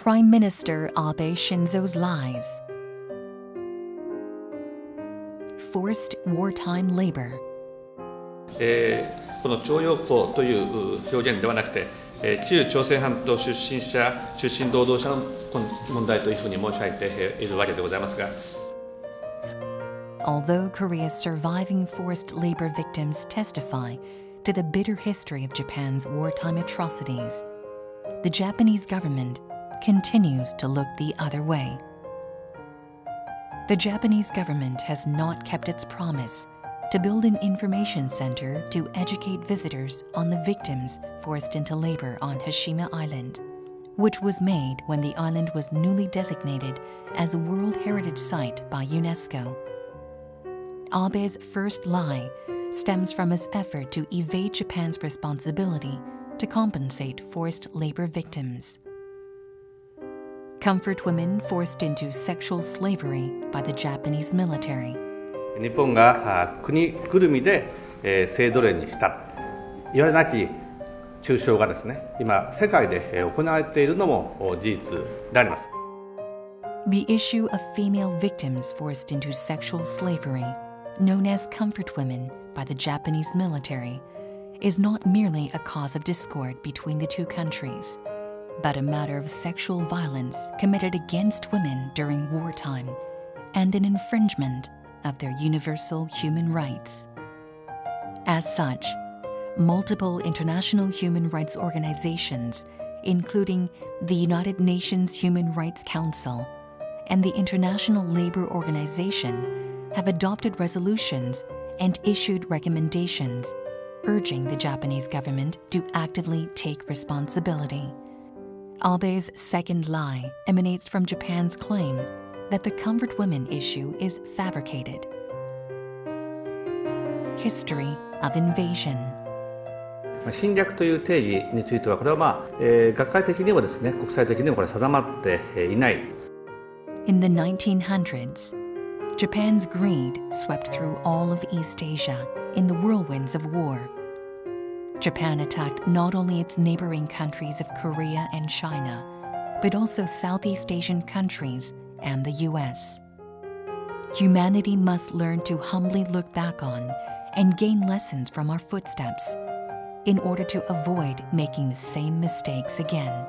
Prime Minister Abe Shinzo's lies. Forced wartime labor. この徴用工という表現ではなくて、旧朝鮮半島出身労働者の問題というふうに申し上げているわけでございますが。Although Korea's surviving forced labor victims testify to the bitter history of Japan's wartime atrocities, the Japanese government continues to look the other way. The Japanese government has not kept its promise to build an information center to educate visitors on the victims forced into labor on Hashima Island, which was made when the island was newly designated as a World Heritage Site by UNESCO. Abe's first lie stems from his effort to evade Japan's responsibility to compensate forced labor victims. Comfort women forced into sexual slavery by the Japanese military. 日本が国ぐるみで性奴隷にした、いわれなき中傷がですね、今世界で行われているのも事実であります。The issue of female victims forced into sexual slavery, known as comfort women by the Japanese military, is not merely a cause of discord between the two countries, but a matter of sexual violence committed against women during wartime and an infringement of their universal human rights. As such, multiple international human rights organizations, including the United Nations Human Rights Council and the International Labor Organization, have adopted resolutions and issued recommendations urging the Japanese government to actively take responsibility. Abe's second lie emanates from Japan's claim that the comfort women issue is fabricated. History of invasion. 侵略という定義についてはこれは学会的にもですね、国際的にもこれ定まっていない。In the 1900s, Japan's greed swept through all of East Asia in the whirlwinds of war. Japan attacked not only its neighboring countries of Korea and China, but also Southeast Asian countries and the US. Humanity must learn to humbly look back on and gain lessons from our footsteps in order to avoid making the same mistakes again.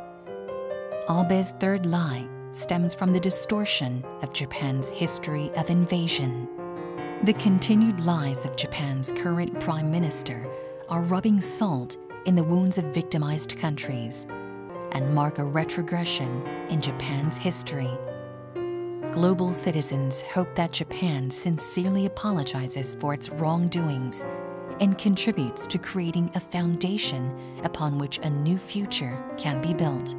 Abe's third lie stems from the distortion of Japan's history of invasion. The continued lies of Japan's current prime minister are rubbing salt in the wounds of victimized countries and mark a retrogression in Japan's history. Global citizens hope that Japan sincerely apologizes for its wrongdoings and contributes to creating a foundation upon which a new future can be built.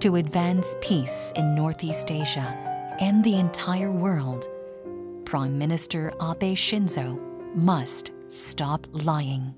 To advance peace in Northeast Asia and the entire world, Prime Minister Abe Shinzo must stop lying.